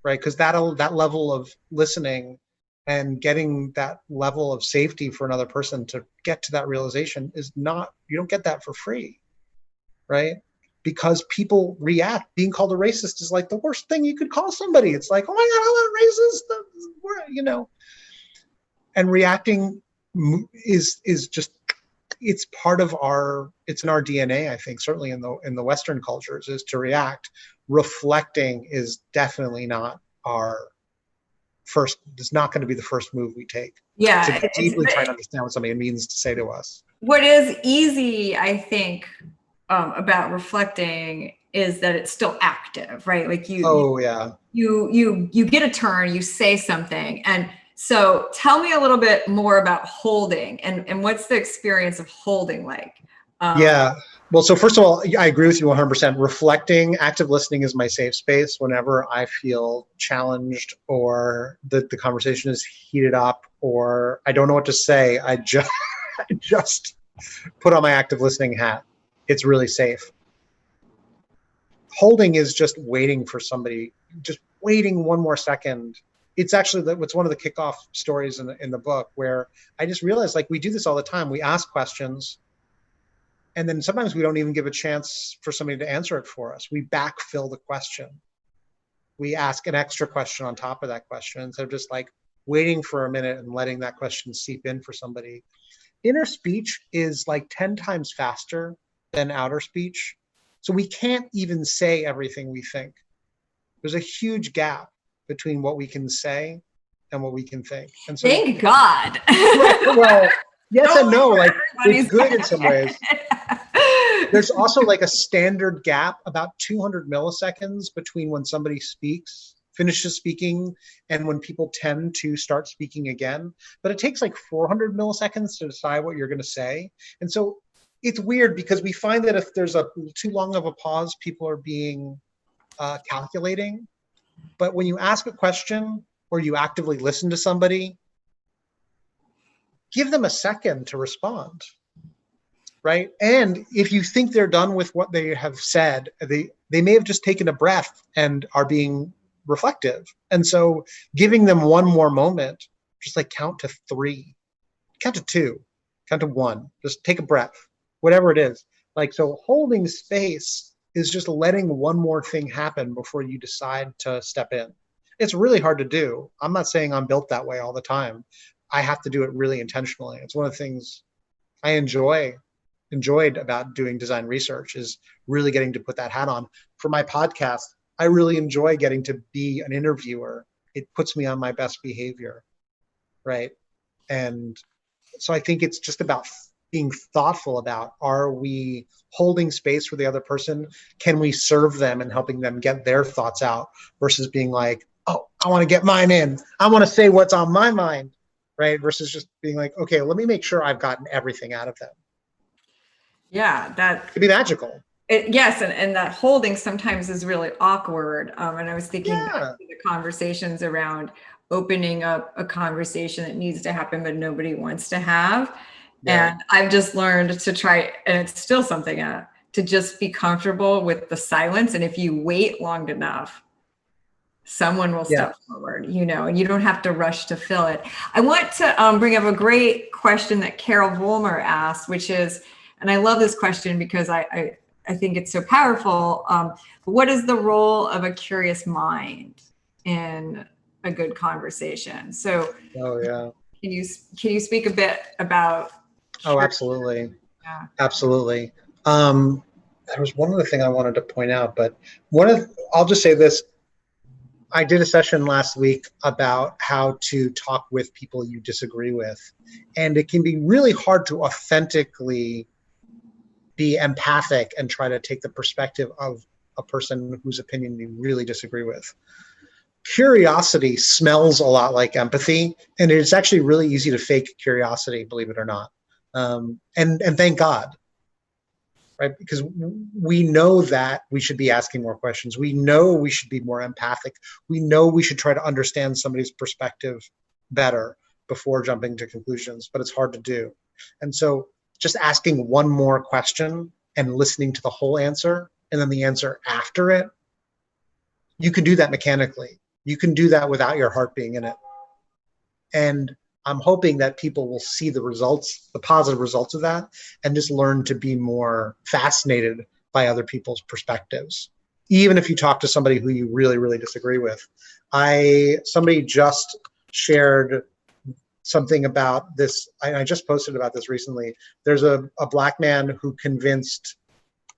right? Because that level of listening and getting that level of safety for another person to get to that realization is not, you don't get that for free, right? Because people react. Being called a racist is like the worst thing you could call somebody. It's like, "Oh my God, I'm a racist," and reacting is just, it's part of it's in our DNA, I think, certainly in the Western cultures, is to react. Reflecting is definitely not it's not going to be the first move we take. Yeah. To deeply try to understand what somebody means to say to us. What is easy, I think, about reflecting is that it's still active, right? Like you get a turn, you say something. And so tell me a little bit more about holding and what's the experience of holding like? Yeah. Well, so first of all, I agree with you 100%. Reflecting, active listening is my safe space whenever I feel challenged or the conversation is heated up or I don't know what to say. I just put on my active listening hat. It's really safe. Holding is just waiting for somebody, just waiting one more second. It's actually what's one of the kickoff stories in the book, where I just realized, like, we do this all the time. We ask questions, and then sometimes we don't even give a chance for somebody to answer it for us. We backfill the question. We ask an extra question on top of that question instead of just like waiting for a minute and letting that question seep in for somebody. Inner speech is like 10 times faster than outer speech. So we can't even say everything we think. There's a huge gap between what we can say and what we can think. And so, thank God. Well, yes and no. Like, it's good in some ways. There's also like a standard gap, about 200 milliseconds between when somebody finishes speaking, and when people tend to start speaking again. But it takes like 400 milliseconds to decide what you're going to say. And so it's weird because we find that if there's too long of a pause, people are being calculating. But when you ask a question or you actively listen to somebody, give them a second to respond, right? And if you think they're done with what they have said, they may have just taken a breath and are being reflective. And so giving them one more moment, just like count to 3, count to 2, count to 1, just take a breath, whatever it is. Like, so holding space is just letting one more thing happen before you decide to step in. It's really hard to do. I'm not saying I'm built that way all the time. I have to do it really intentionally. It's one of the things I enjoyed about doing design research, is really getting to put that hat on. For my podcast, I really enjoy getting to be an interviewer. It puts me on my best behavior, right? And so I think it's just about being thoughtful about, are we holding space for the other person? Can we serve them and helping them get their thoughts out, versus being like, "Oh, I want to get mine in. I want to say what's on my mind," right? Versus just being like, "Okay, let me make sure I've gotten everything out of them." Yeah, that could be magical. Yes, and that holding sometimes is really awkward. And I was thinking back to the conversations around opening up a conversation that needs to happen, but nobody wants to have. Yeah. And I've just learned to try, and it's still something to to just be comfortable with the silence. And if you wait long enough, someone will step forward, and you don't have to rush to fill it. I want to bring up a great question that Carol Vollmer asked, which is, and I love this question because I think it's so powerful. What is the role of a curious mind in a good conversation? So, can you speak a bit about? Oh, absolutely. Yeah. Absolutely. There was one other thing I wanted to point out, but I'll just say this. I did a session last week about how to talk with people you disagree with. And it can be really hard to authentically be empathic and try to take the perspective of a person whose opinion you really disagree with. Curiosity smells a lot like empathy, and it's actually really easy to fake curiosity, believe it or not. And thank God, right? Because we know that we should be asking more questions. We know we should be more empathic. We know we should try to understand somebody's perspective better before jumping to conclusions, but it's hard to do. And so just asking one more question and listening to the whole answer and then the answer after it, you can do that mechanically. You can do that without your heart being in it. And I'm hoping that people will see the results, the positive results of that, and just learn to be more fascinated by other people's perspectives. Even if you talk to somebody who you really, really disagree with. Somebody just shared something about this. I just posted about this recently. There's a Black man who convinced,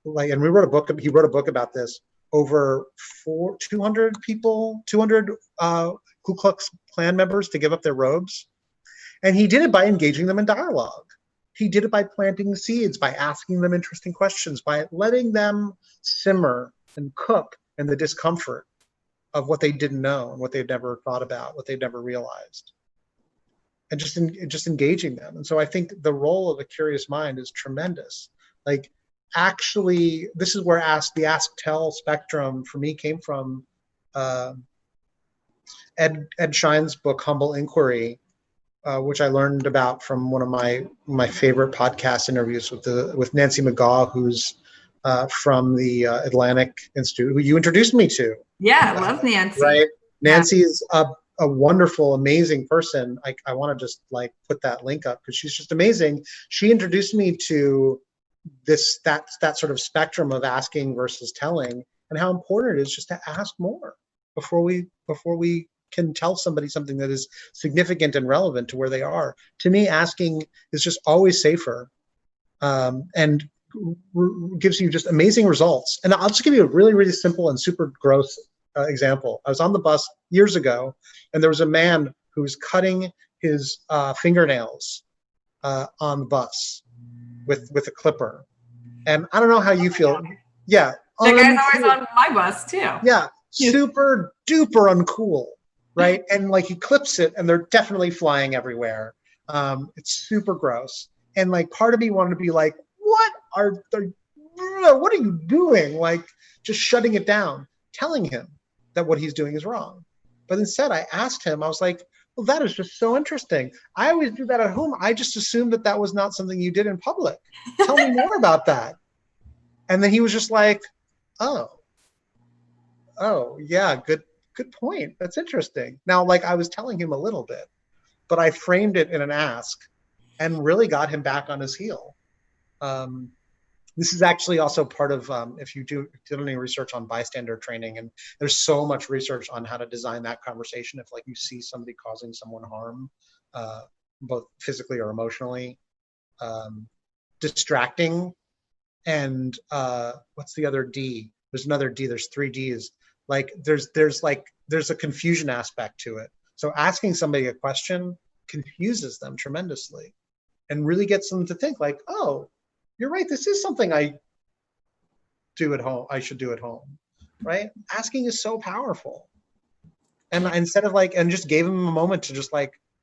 and he wrote a book about this, over 200 people, 200 Ku Klux Klan members to give up their robes. And he did it by engaging them in dialogue. He did it by planting seeds, by asking them interesting questions, by letting them simmer and cook in the discomfort of what they didn't know and what they'd never thought about, what they'd never realized. And just engaging them. And so I think the role of a curious mind is tremendous. Like, actually, this is where the ask-tell spectrum for me came from. Ed Schein's book, Humble Inquiry, which I learned about from one of my favorite podcast interviews with Nancy McGaw, who's from the Atlantic Institute, who you introduced me to. Yeah, I love Nancy. Right, Nancy is a wonderful, amazing person. I want to just put that link up because she's just amazing. She introduced me to that sort of spectrum of asking versus telling, and how important it is just to ask more before we can tell somebody something that is significant and relevant to where they are. To me, asking is just always safer, and gives you just amazing results. And I'll just give you a really, really simple and super gross example. I was on the bus years ago, and there was a man who was cutting his fingernails on the bus with a clipper. And I don't know how you feel. Yeah. That guy's always on my bus too. Yeah. Super duper uncool. Right. And he clips it and they're definitely flying everywhere. It's super gross. And part of me wanted to be like, what are you doing? Just shutting it down, telling him that what he's doing is wrong. But instead I asked him, I was like, well, that is just so interesting. I always do that at home. I just assumed that was not something you did in public. Tell me more about that. And then he was just like, oh yeah, good point. That's interesting. Now, I was telling him a little bit, but I framed it in an ask and really got him back on his heel. This is actually also part of, if you did any research on bystander training, and there's so much research on how to design that conversation if you see somebody causing someone harm, both physically or emotionally, distracting, and what's the other D? There's another D, there's 3 Ds. There's a confusion aspect to it. So asking somebody a question confuses them tremendously and really gets them to think oh, you're right, this is something I do at home. I should do at home, right? Asking is so powerful. And instead of and just gave him a moment to just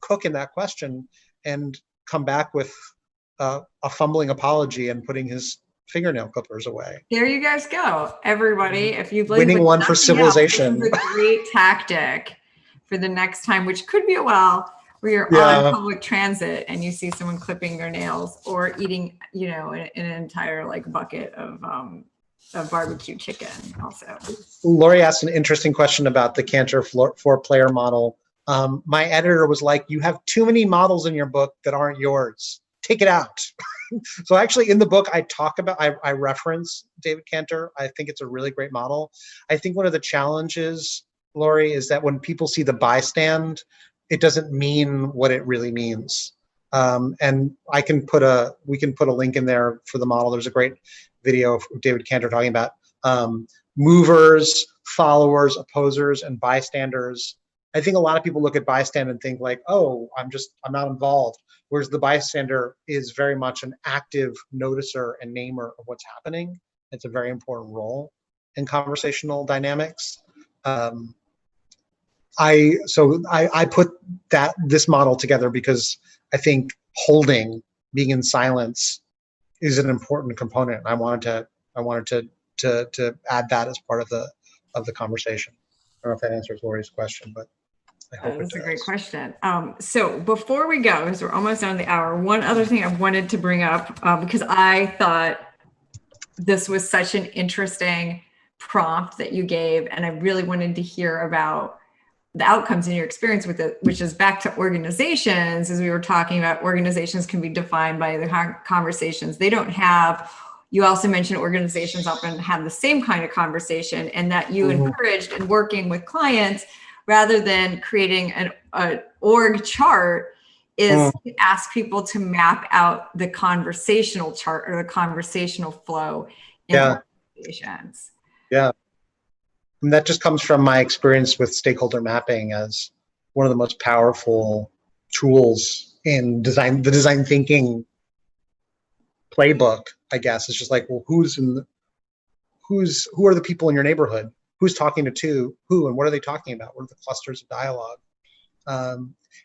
cook in that question and come back with a fumbling apology and putting his fingernail clippers away. There you guys go, everybody. If you've winning one for civilization, this is a great tactic for the next time, which could be a while. where you're on Yeah. public transit and you see someone clipping their nails or eating, you know, an entire like bucket of barbecue chicken also. Lori asked an interesting question about the Cantor four-player model. My editor was like, you have too many models in your book that aren't yours. Take it out. So actually in the book, I reference David Cantor. I think it's a really great model. I think one of the challenges, Lori, is that when people see the bystand, it doesn't mean what it really means. And we can put a link in there for the model. There's a great video of David Cantor talking about movers, followers, opposers, and bystanders. I think a lot of people look at bystander and think like, oh, I'm not involved. Whereas the bystander is very much an active noticer and namer of what's happening. It's a very important role in conversational dynamics. I put this model together because I think being in silence is an important component. I wanted to add that as part of the conversation. I don't know if that answers Lori's question, but I hope That's it a great does. question. So before we go, because we're almost on the hour, one other thing I wanted to bring up, because I thought this was such an interesting prompt that you gave, and I really wanted to hear about the outcomes in your experience with it, which is back to organizations. As we were talking about, organizations can be defined by the conversations they don't have. You also mentioned organizations often have the same kind of conversation, and that you encouraged in working with clients, rather than creating an org chart, is to ask people to map out the conversational chart or the conversational flow in organizations. Yeah. And that just comes from my experience with stakeholder mapping as one of the most powerful tools in the design thinking playbook, I guess. It's just like, well, who are the people in your neighborhood? Who's talking to who, and what are they talking about? What are the clusters of dialogue?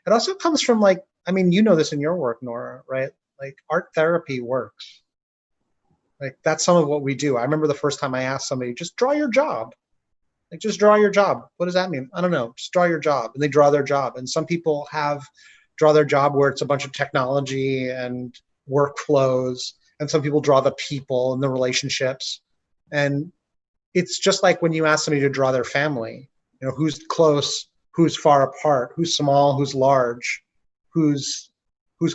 It also comes from like, I mean, you know this in your work, Nora, right? Like art therapy works. Like that's some of what we do. I remember the first time I asked somebody, just draw your job. Like just draw your job. What does that mean? I don't know. Just draw your job. And they draw their job. And some people draw their job where it's a bunch of technology and workflows. And some people draw the people and the relationships. And it's just like when you ask somebody to draw their family, you know, who's close, who's far apart, who's small, who's large, who's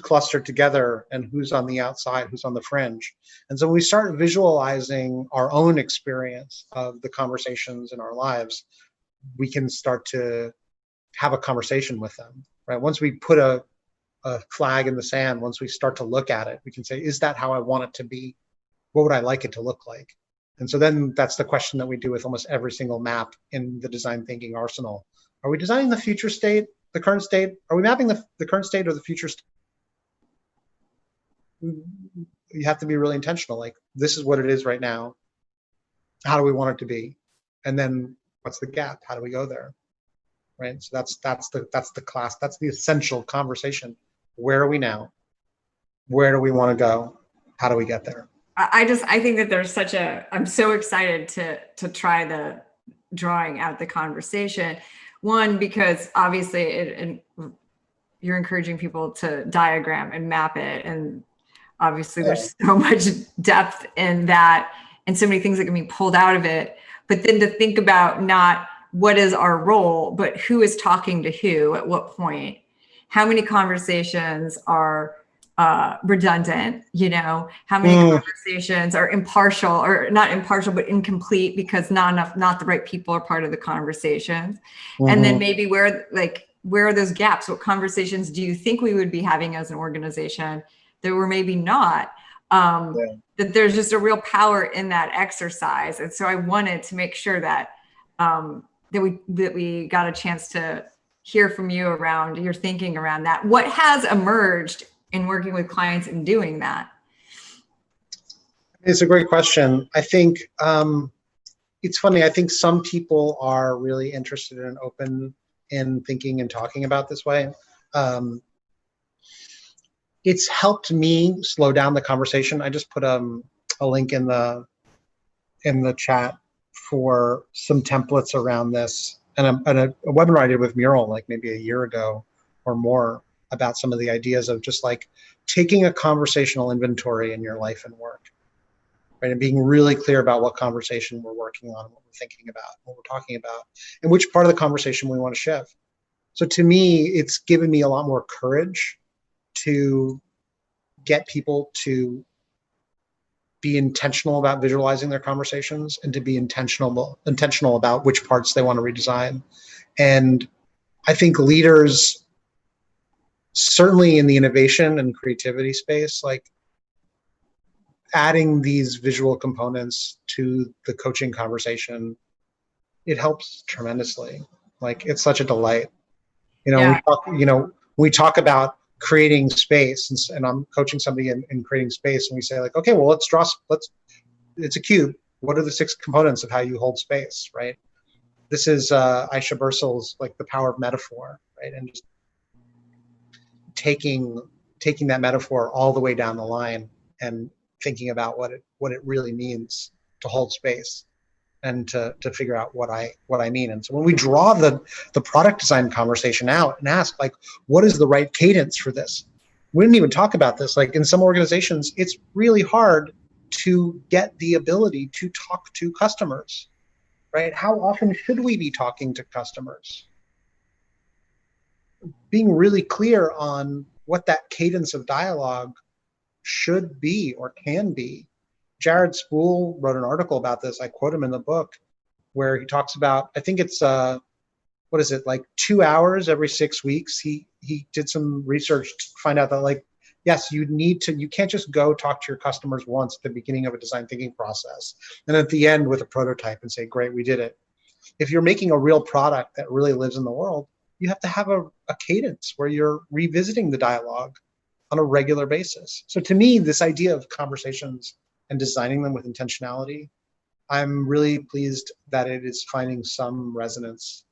clustered together, and who's on the outside, who's on the fringe. And so when we start visualizing our own experience of the conversations in our lives, we can start to have a conversation with them, right? Once we put a flag in the sand, once we start to look at it, we can say, is that how I want it to be? What would I like it to look like? And so then that's the question that we do with almost every single map in the design thinking arsenal. Are we designing the future state, the current state? Are we mapping the current state or the future state? You have to be really intentional. Like, this is what it is right now. How do we want it to be? And then what's the gap? How do we go there? Right. So that's the essential conversation. Where are we now? Where do we want to go? How do we get there? I think that there's I'm so excited to try the drawing out the conversation. One, because obviously you're encouraging people to diagram and map it. And obviously there's so much depth in that and so many things that can be pulled out of it. But then to think about not what is our role, but who is talking to who at what point, how many conversations are redundant, you know, how many conversations are impartial or not impartial, but incomplete because not the right people are part of the conversations. And then maybe where are those gaps? What conversations do you think we would be having as an organization that were maybe not? That there's just a real power in that exercise. And so I wanted to make sure that we got a chance to hear from you around your thinking around that. What has emerged in working with clients and doing that? It's a great question. I think it's funny. I think some people are really interested and open in thinking and talking about this way. It's helped me slow down the conversation. I just put a link in the chat for some templates around this, and a webinar I did with Mural like maybe a year ago or more. about some of the ideas of just like taking a conversational inventory in your life and work, right? And being really clear about what conversation we're working on, what we're thinking about, what we're talking about, and which part of the conversation we want to shift. So to me, it's given me a lot more courage to get people to be intentional about visualizing their conversations and to be intentional about which parts they want to redesign. And I think leaders, certainly in the innovation and creativity space, like adding these visual components to the coaching conversation, it helps tremendously. Like it's such a delight. Yeah. We talk about creating space, and I'm coaching somebody in creating space, and we say like, okay, well, it's a cube. What are the 6 components of how you hold space, right? This is Aisha Bursel's like the power of metaphor, right? And just taking that metaphor all the way down the line and thinking about what it really means to hold space and to figure out what I mean. And so when we draw the product design conversation out and ask like, what is the right cadence for this? We didn't even talk about this. Like in some organizations, it's really hard to get the ability to talk to customers, right? How often should we be talking to customers? Being really clear on what that cadence of dialogue should be or can be. Jared Spool wrote an article about this. I quote him in the book where he talks about, I think it's, what is it, like 2 hours every 6 weeks. He did some research to find out that like, yes, you can't just go talk to your customers once at the beginning of a design thinking process and at the end with a prototype and say, great, we did it. If you're making a real product that really lives in the world, you have to have a cadence where you're revisiting the dialogue on a regular basis. So to me, this idea of conversations and designing them with intentionality, I'm really pleased that it is finding some resonance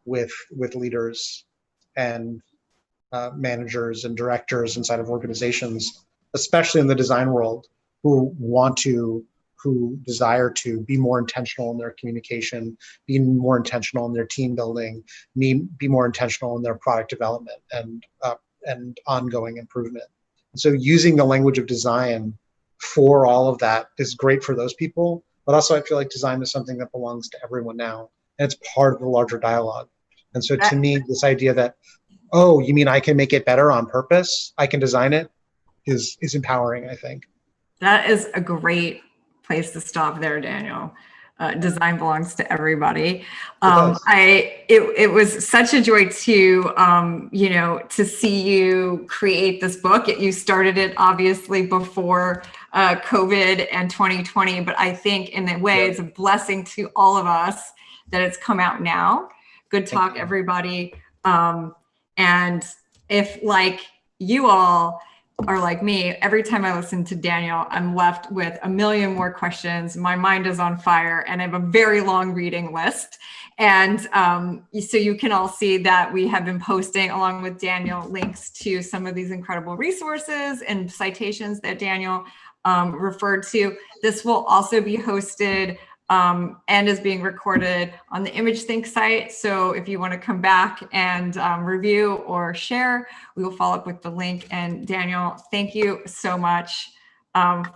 with leaders and managers and directors inside of organizations, especially in the design world, who desire to be more intentional in their communication, be more intentional in their team building, be more intentional in their product development and ongoing improvement. So using the language of design for all of that is great for those people, but also I feel like design is something that belongs to everyone now, and it's part of the larger dialogue. And so to me, this idea that, oh, you mean I can make it better on purpose? I can design it is empowering, I think. That is a great place to stop there, Daniel. Design belongs to everybody. It was such a joy to see you create this book. You started it obviously before COVID and 2020, but I think in a way it's a blessing to all of us that it's come out now. Good talk, everybody. And if like you all are like me, every time I listen to Daniel, I'm left with a million more questions. My mind is on fire and I have a very long reading list. And so you can all see that we have been posting along with Daniel links to some of these incredible resources and citations that Daniel referred to. This will also be hosted and is being recorded on the ImageThink site. So if you want to come back and review or share, we will follow up with the link. And Daniel, thank you so much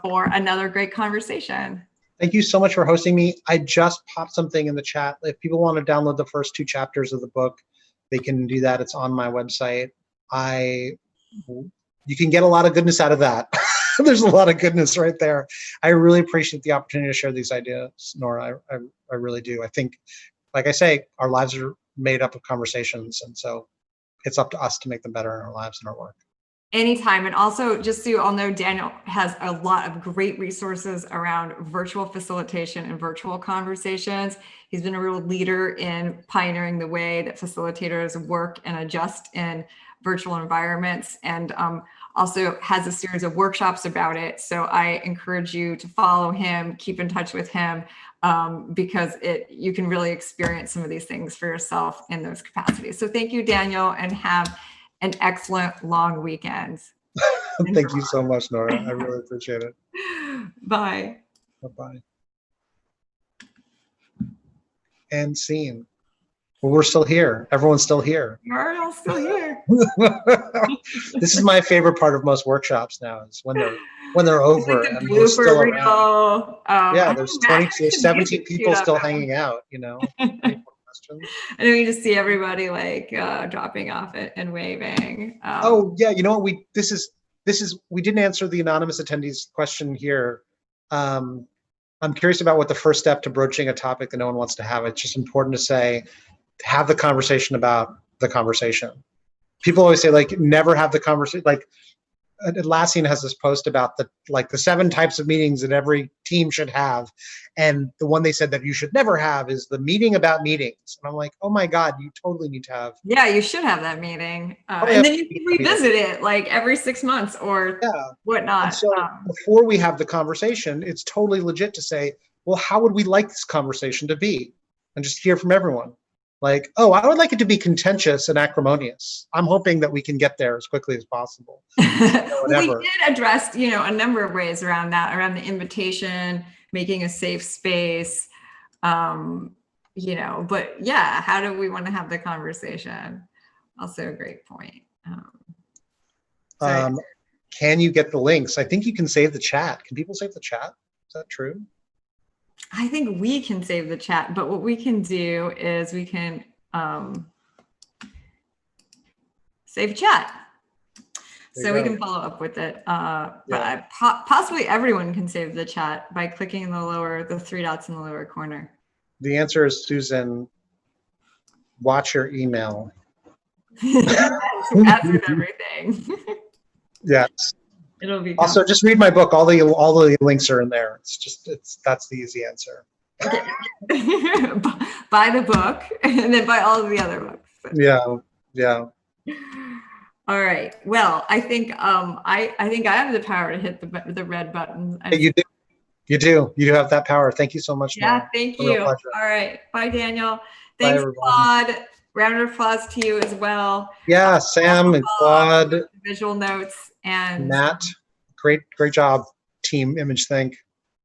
for another great conversation. Thank you so much for hosting me. I just popped something in the chat. If people want to download the first 2 chapters of the book, they can do that. It's on my website. You can get a lot of goodness out of that. There's a lot of goodness right there. I really appreciate the opportunity to share these ideas, Nora. I really do. I think, like I say, our lives are made up of conversations. And so it's up to us to make them better in our lives and our work. Anytime. And also, just so you all know, Daniel has a lot of great resources around virtual facilitation and virtual conversations. He's been a real leader in pioneering the way that facilitators work and adjust in virtual environments, and also has a series of workshops about it. So I encourage you to follow him, keep in touch with him, because you can really experience some of these things for yourself in those capacities. So thank you, Daniel, and have an excellent long weekend. Thank you so much, Nora. I really appreciate it. Bye. Bye-bye. And scene. Well, we're still here. Everyone's still here. You're all still here. This is my favorite part of most workshops now, is when they're It's over like the and we're still blooper around. reel. Yeah, I there's think Matt 20, should there's 17 music people shoot still up. hanging out, you know. Any more questions? And then you just see everybody like dropping off it and waving. Oh yeah, you know what? We didn't answer the anonymous attendees question here. I'm curious about what the first step to broaching a topic that no one wants to have. It's just important to say, have the conversation about the conversation. People always say, like, never have the conversation. Like, Atlassian has this post about the 7 types of meetings that every team should have, and the one they said that you should never have is the meeting about meetings. And I'm like, oh my god, you totally need to have. Yeah, you should have that meeting, Oh, and yeah, then you can revisit it like every 6 months or yeah. whatnot. And so before we have the conversation, it's totally legit to say, well, how would we like this conversation to be? And just hear from everyone. Like, oh, I would like it to be contentious and acrimonious. I'm hoping that we can get there as quickly as possible. We did address, a number of ways around that, around the invitation, making a safe space, but yeah, how do we want to have the conversation? Also a great point. Can you get the links? I think you can save the chat. Can people save the chat? Is that true? I think we can save the chat, but what we can do is we can save chat. So we can follow up with it. But possibly everyone can save the chat by clicking the 3 dots in the lower corner. The answer is, Susan, watch your email. As with everything. Yes. It'll be also just read my book. All the links are in there. That's the easy answer. Okay. Buy the book and then buy all of the other books. Yeah. All right. Well, I think I have the power to hit the red button. You do. You do have that power. Thank you so much. Yeah, Nora. thank you. All right. Bye, Daniel. Thanks, Bye, Claude. Round of applause to you as well. Yeah, Sam and Claude. Visual notes and Matt. Great job, team ImageThink.